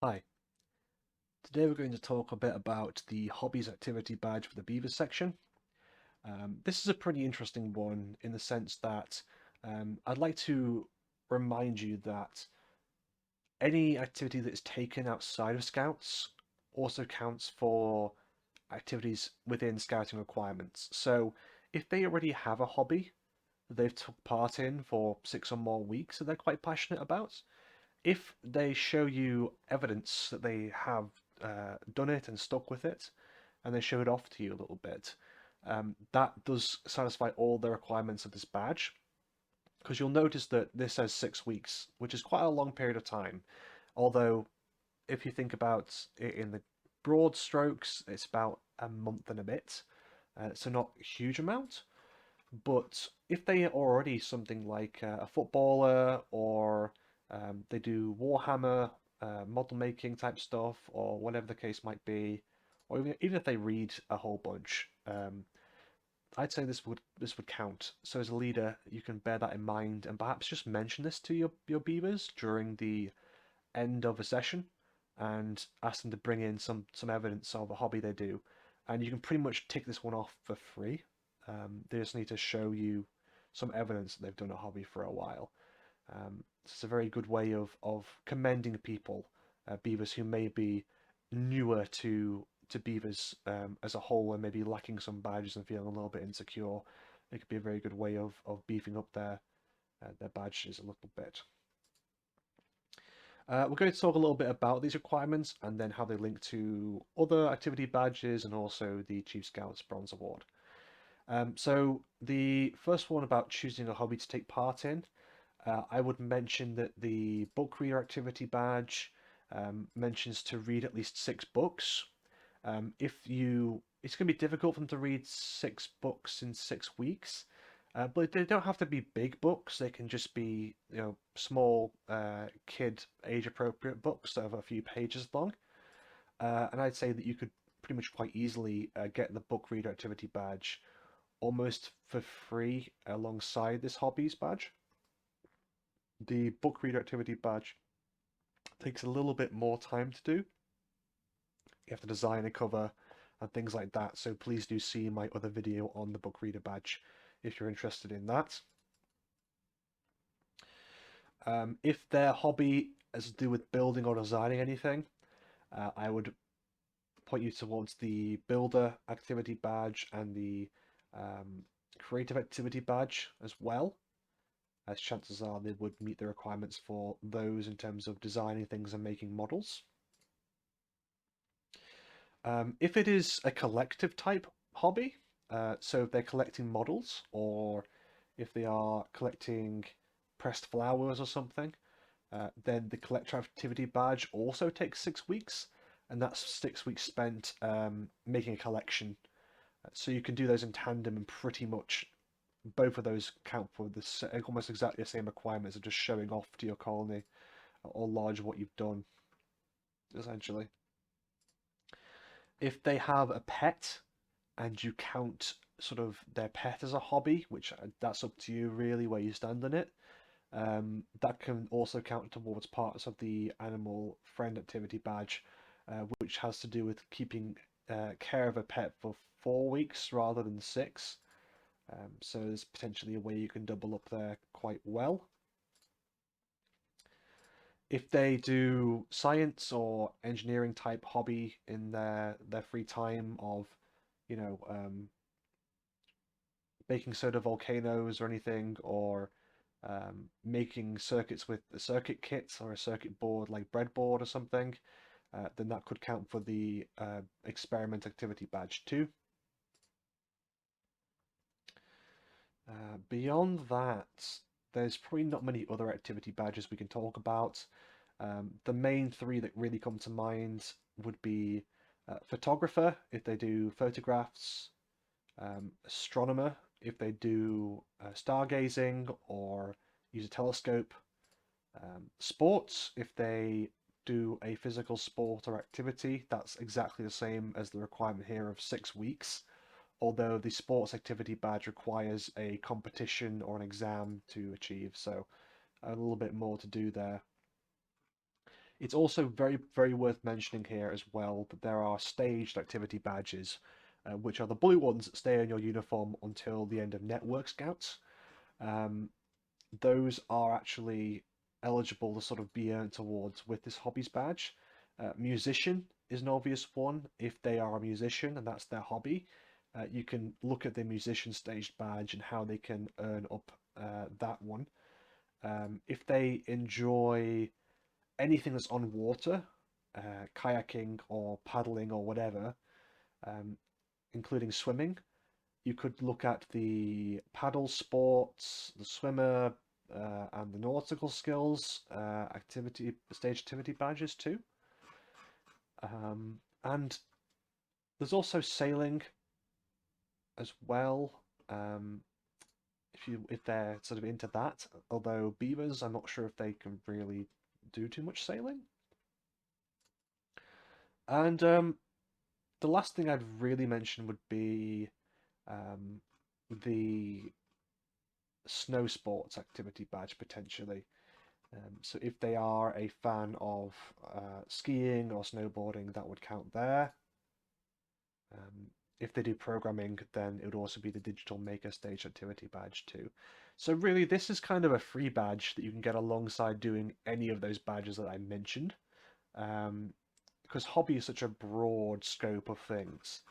Hi, today we're going to talk a bit about the Hobbies activity badge for the Beavers section. This is a pretty interesting one in the sense that I'd like to remind you that any activity that is taken outside of Scouts also counts for activities within Scouting requirements. So if they already have a hobby that they've took part in for 6 or more weeks that they're quite passionate about, if they show you evidence that they have done it and stuck with it, and they show it off to you a little bit, that does satisfy all the requirements of this badge. Because you'll notice that this says 6 weeks, which is quite a long period of time. Although, if you think about it in the broad strokes, it's about a month and a bit, so not a huge amount. But if they are already something like a footballer or they do Warhammer, model making type stuff, or whatever the case might be, or even if they read a whole bunch, I'd say this would count. So as a leader, you can bear that in mind and perhaps just mention this to your beavers during the end of a session and ask them to bring in some evidence of a hobby they do. And you can pretty much tick this one off for free. They just need to show you some evidence that they've done a hobby for a while. It's a very good way of commending people, beavers who may be newer to beavers as a whole and maybe lacking some badges and feeling a little bit insecure. It could be a very good way of beefing up their badges a little bit. We're going to talk a little bit about these requirements and then how they link to other activity badges and also the Chief Scouts Bronze Award. So the first one about choosing a hobby to take part in, I would mention that the book reader activity badge mentions to read at least 6 books. It's going to be difficult for them to read 6 books in 6 weeks, but they don't have to be big books. They can just be, small, kid age appropriate books that have a few pages long. And I'd say that you could pretty much quite easily get the book reader activity badge almost for free alongside this hobbies badge. The book reader activity badge takes a little bit more time to do. You have to design a cover and things like that. So please do see my other video on the book reader badge if you're interested in that. If their hobby has to do with building or designing anything, I would point you towards the builder activity badge and the creative activity badge as well, as chances are they would meet the requirements for those in terms of designing things and making models. If it is a collective type hobby, so if they're collecting models or if they are collecting pressed flowers or something, then the collector activity badge also takes 6 weeks, and that's 6 weeks spent making a collection. So you can do those in tandem, and pretty much both of those count for almost exactly the same requirements of just showing off to your colony or lodge what you've done, essentially. If they have a pet and you count sort of their pet as a hobby, which that's up to you really where you stand on it, that can also count towards parts of the animal friend activity badge, which has to do with keeping care of a pet for 4 weeks rather than 6. So there's potentially a way you can double up there quite well. If they do science or engineering type hobby in their free time of, you know, baking soda volcanoes or anything, or making circuits with a circuit kit or a circuit board like breadboard or something, then that could count for the experiment activity badge too. Beyond that, there's probably not many other activity badges we can talk about. The main three that really come to mind would be photographer if they do photographs, astronomer if they do stargazing or use a telescope, sports if they do a physical sport or activity. That's exactly the same as the requirement here of 6 weeks, although the sports activity badge requires a competition or an exam to achieve, so a little bit more to do there. It's also very worth mentioning here as well that there are staged activity badges, which are the blue ones that stay on your uniform until the end of Network Scouts. Um, those are actually eligible to sort of be earned towards with this hobbies badge. Musician is an obvious one if they are a musician and that's their hobby. You can look at the musician staged badge and how they can earn up that one. If they enjoy anything that's on water, kayaking or paddling or whatever, um, including swimming, you could look at the paddle sports, the swimmer, and the nautical skills activity stage activity badges too. And there's also sailing as well. Um, if they're sort of into that, although beavers, I'm not sure if they can really do too much sailing. And the last thing I'd really mention would be um, the snow sports activity badge potentially. So if they are a fan of skiing or snowboarding, that would count there. If they do programming, then it would also be the digital maker stage activity badge too. So really, this is kind of a free badge that you can get alongside doing any of those badges that I mentioned. Um, because hobby is such a broad scope of things.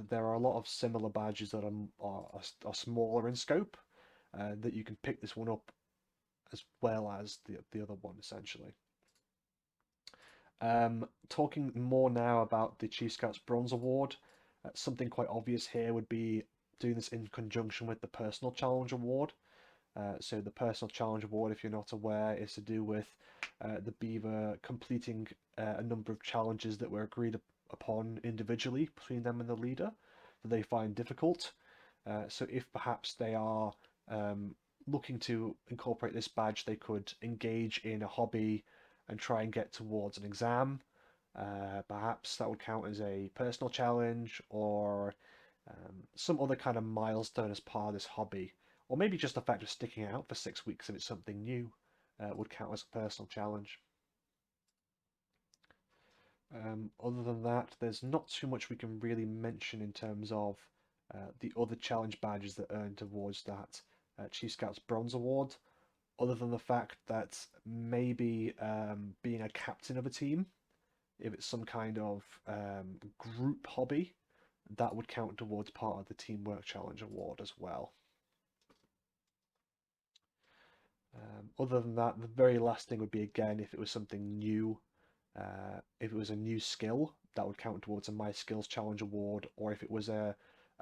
There are a lot of similar badges that are smaller in scope that you can pick this one up as well as the other one essentially. Talking more now about the Chief Scouts Bronze Award, something quite obvious here would be doing this in conjunction with the Personal Challenge Award. So the Personal Challenge Award, if you're not aware, is to do with the Beaver completing a number of challenges that were agreed upon individually between them and the leader that they find difficult. So if perhaps they are looking to incorporate this badge, they could engage in a hobby and try and get towards an exam. Perhaps that would count as a personal challenge or some other kind of milestone as part of this hobby. Or maybe just the fact of sticking out for 6 weeks if it's something new would count as a personal challenge. Other than that, there's not too much we can really mention in terms of the other challenge badges that earn towards that Chief Scouts Bronze Award, other than the fact that maybe being a captain of a team, if it's some kind of group hobby, that would count towards part of the Teamwork Challenge Award as well. Other than that, the very last thing would be, again, if it was something new, if it was a new skill, that would count towards a My Skills Challenge Award, or if it was a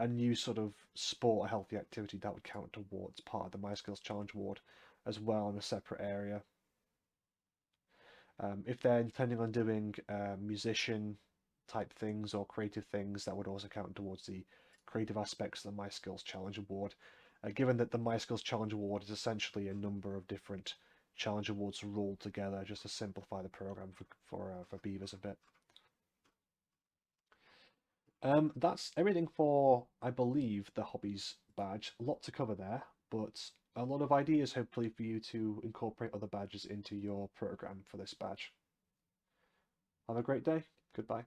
new sort of sport or healthy activity, that would count towards part of the My Skills Challenge Award as well in a separate area. If they're intending on doing musician type things or creative things, that would also count towards the creative aspects of the My Skills Challenge Award. Given that the My Skills Challenge Award is essentially a number of different challenge awards rolled together just to simplify the program for Beavers a bit. That's everything for, I believe, the Hobbies badge. A lot to cover there, but a lot of ideas hopefully for you to incorporate other badges into your program for this badge. Have a great day. Goodbye.